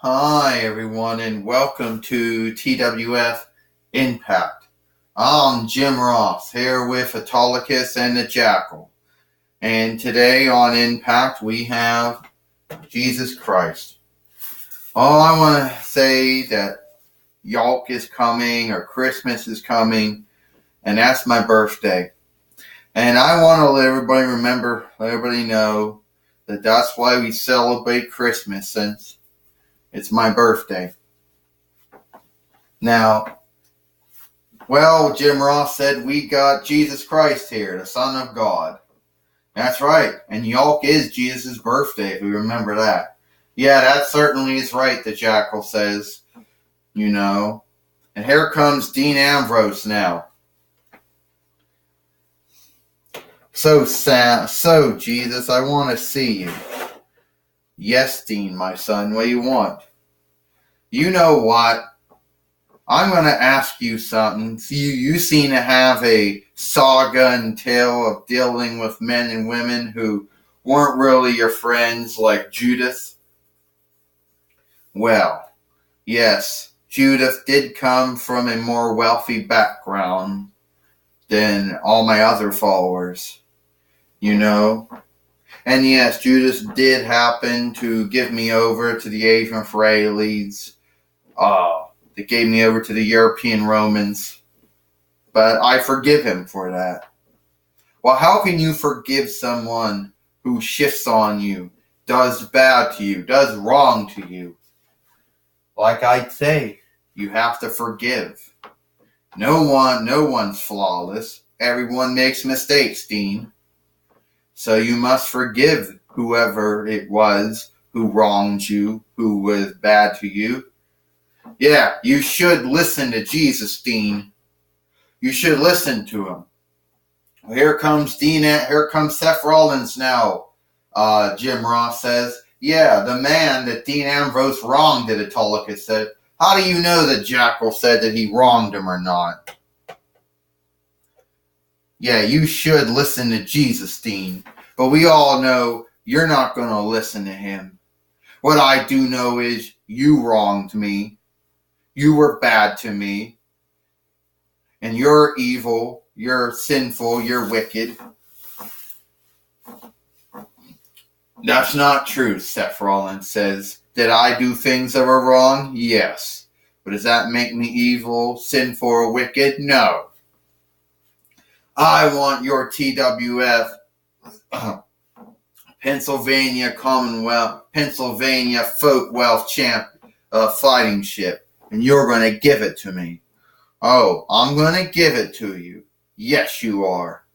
Hi everyone and welcome to TWF Impact. I'm Jim Ross here with Autolycus and the Jackal. And today on Impact we have Jesus Christ. I want to say that Yawk is coming or Christmas is coming, and that's my birthday. And I want to let everybody remember, let everybody know that that's why we celebrate Christmas, since it's my birthday. Now, Jim Ross said we got Jesus Christ here, the Son of God. That's right. And Yawk is Jesus' birthday, if we remember that. Yeah, that certainly is right, the Jackal says. And here comes Dean Ambrose now. So, Jesus, I want to see you. Yes, Dean, my son, what do you want? You know what? I'm going to ask you something. You seem to have a saga and tale of dealing with men and women who weren't really your friends, like Judith. Well, yes, Judith did come from a more wealthy background than all my other followers, And yes, Judas did happen to give me over to the Asian Israelis. They gave me over to the European Romans. But I forgive him for that. Well, how can you forgive someone who shifts on you, does bad to you, does wrong to you? Like I'd say, you have to forgive. No one's flawless. Everyone makes mistakes, Dean. So you must forgive whoever it was who wronged you, who was bad to you. Yeah, you should listen to Jesus, Dean. You should listen to him. Well, here comes Seth Rollins now, Jim Ross says. Yeah, the man that Dean Ambrose wronged, it, Autolycus said. How do you know that Jackal said that he wronged him or not? Yeah, you should listen to Jesus, Dean. But we all know you're not going to listen to him. What I do know is you wronged me. You were bad to me. And you're evil. You're sinful. You're wicked. That's not true, Seth Rollins says. Did I do things that were wrong? Yes. But does that make me evil, sinful, or wicked? No. I want your TWF Pennsylvania Folk Wealth Champ fighting ship, and you're going to give it to me. Oh, I'm going to give it to you. Yes, you are.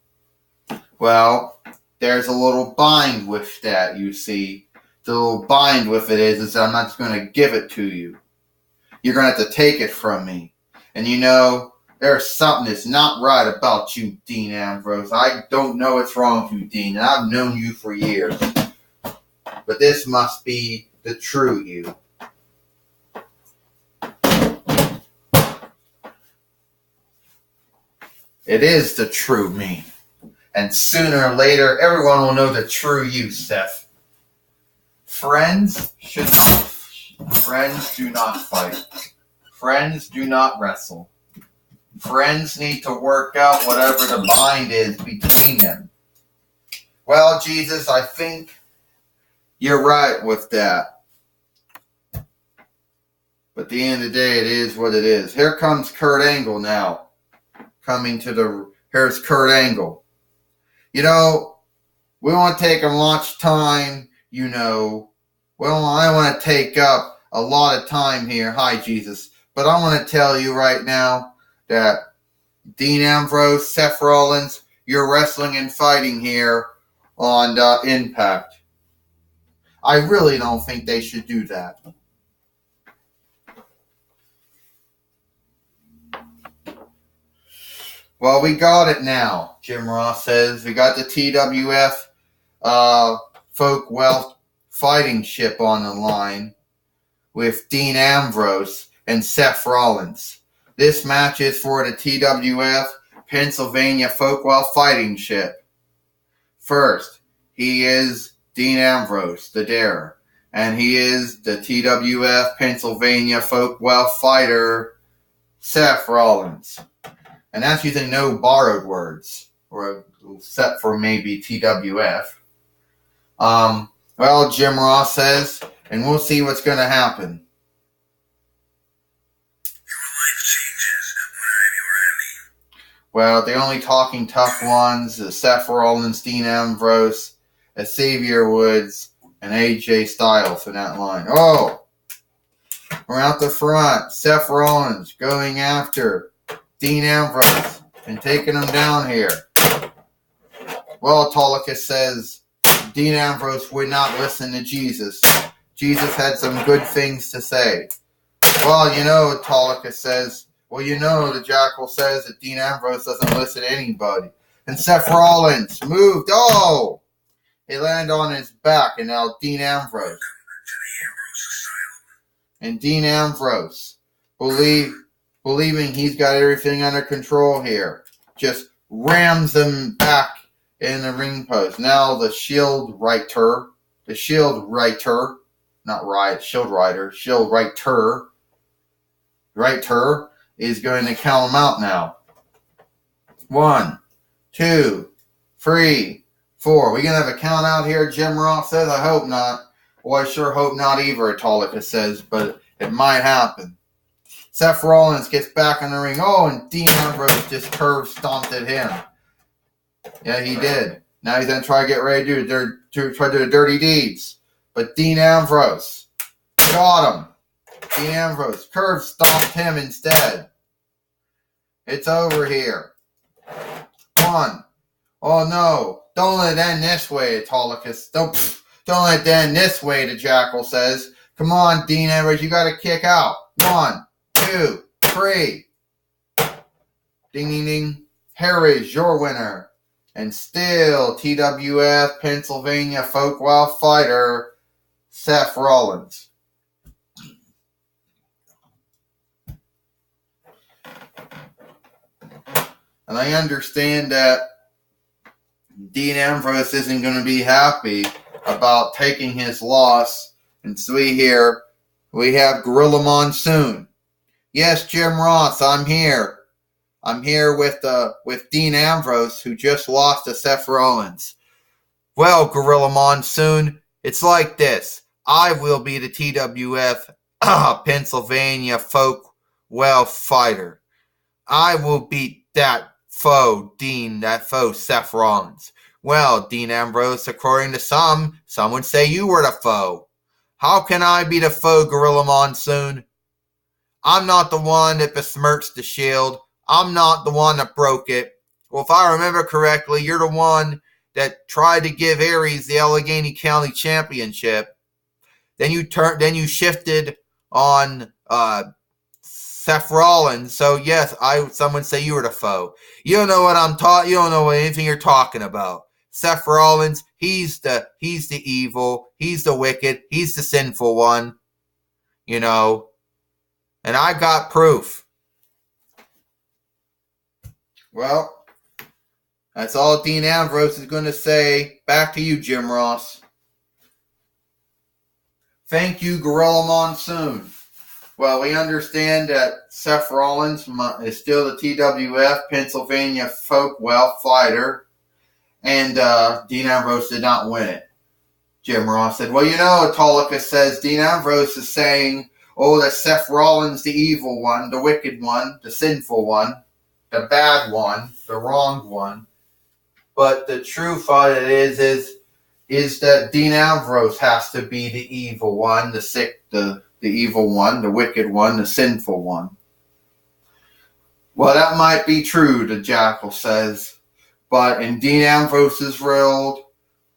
Well, there's a little bind with that, you see. The little bind with it is I'm not just going to give it to you. You're going to have to take it from me. And there's something that's not right about you, Dean Ambrose. I don't know what's wrong with you, Dean, and I've known you for years. But this must be the true you. It is the true me. And sooner or later, everyone will know the true you, Seth. Friends do not fight. Friends do not wrestle. Friends need to work out whatever the bind is between them. Well, Jesus, I think you're right with that. But at the end of the day, it is what it is. Here comes Kurt Angle now. Here's Kurt Angle. We won't take much time, Well, I want to take up a lot of time here. Hi, Jesus. But I want to tell you right now that Dean Ambrose, Seth Rollins, you're wrestling and fighting here on Impact. I really don't think they should do that. Well, we got it now, Jim Ross says. We got the TWF Folk Wealth fighting ship on the line with Dean Ambrose and Seth Rollins. This match is for the TWF Pennsylvania Folk Wealth fighting ship. First, he is Dean Ambrose, the Darer. and he is the TWF Pennsylvania Folk Wealth Fighter, Seth Rollins. And that's using no borrowed words, or except for maybe TWF. Well, Jim Ross says, and we'll see what's going to happen. Well, the only talking tough ones is Seth Rollins, Dean Ambrose, Xavier Woods, and AJ Styles in that line. Oh, we're out the front. Seth Rollins going after Dean Ambrose and taking him down here. Well, Autolycus says Dean Ambrose would not listen to Jesus. Jesus had some good things to say. Well, you know, Autolycus says, well, you know, the Jackal says that Dean Ambrose doesn't listen to anybody. And Seth Rollins moved. Oh! He landed on his back, and now Dean Ambrose. And Dean Ambrose, believing he's got everything under control here, just rams him back in the ring post. Now the Shield Rider, is going to count him out now. 1, 2, 3, 4. We gonna have a count out here, Jim Ross says? I hope not. Well, I sure hope not either, Autolycus says, but it might happen. Seth Rollins gets back in the ring. Oh, and Dean Ambrose just curve stomped at him. Yeah, he did. Now he's gonna try to get ready to do the dirty deeds. But Dean Ambrose got him. Dean Ambrose curve stomped him instead. It's over here. 1. Oh no. Don't let it end this way, Autolycus. Don't let it end this way, the Jackal says. Come on, Dean Ambrose, you gotta kick out. 1, 2, 3. Ding, ding, ding. Here is your winner. And still, TWF Pennsylvania Folk Wealth Fighter, Seth Rollins. And I understand that Dean Ambrose isn't going to be happy about taking his loss. And so we have Gorilla Monsoon. Yes, Jim Ross, I'm here. I'm here with Dean Ambrose, who just lost to Seth Rollins. Well, Gorilla Monsoon, it's like this. I will be the TWF Pennsylvania Folk Wealth Fighter. I will beat that foe, Seth Rollins. Well, Dean Ambrose, according to some would say you were the foe. How can I be the foe, Gorilla Monsoon? I'm not the one that besmirched the Shield. I'm not the one that broke it. Well, if I remember correctly, you're the one that tried to give Aries the Allegheny County Championship. Then you shifted on Seth Rollins. So yes, some would say you were the foe. You don't know what you don't know anything you're talking about. Seth Rollins, he's the evil, he's the wicked, he's the sinful one. You know. And I got proof. Well, that's all Dean Ambrose is going to say. Back to you, Jim Ross. Thank you, Gorilla Monsoon. Well, we understand that Seth Rollins is still the TWF Pennsylvania Folk Wealth Fighter, and Dean Ambrose did not win it. Jim Ross said, well, you know, Autolycus says Dean Ambrose is saying, oh, that Seth Rollins, the evil one, the wicked one, the sinful one, the bad one, the wronged one. But the truth of it is that Dean Ambrose has to be the evil one, the evil one, the wicked one, the sinful one. Well, that might be true, the Jackal says. But in Dean Ambrose's world,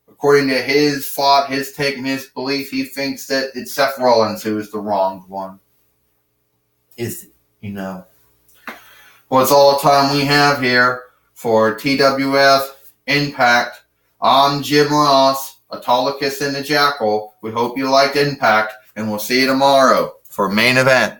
according to his thought, his take, and his belief, he thinks that it's Seth Rollins who is the wronged one. Is it, you know? Well, it's all the time we have here for TWF Impact. I'm Jim Ross, Autolycus and the Jackal. We hope you liked Impact, and we'll see you tomorrow for Main Event.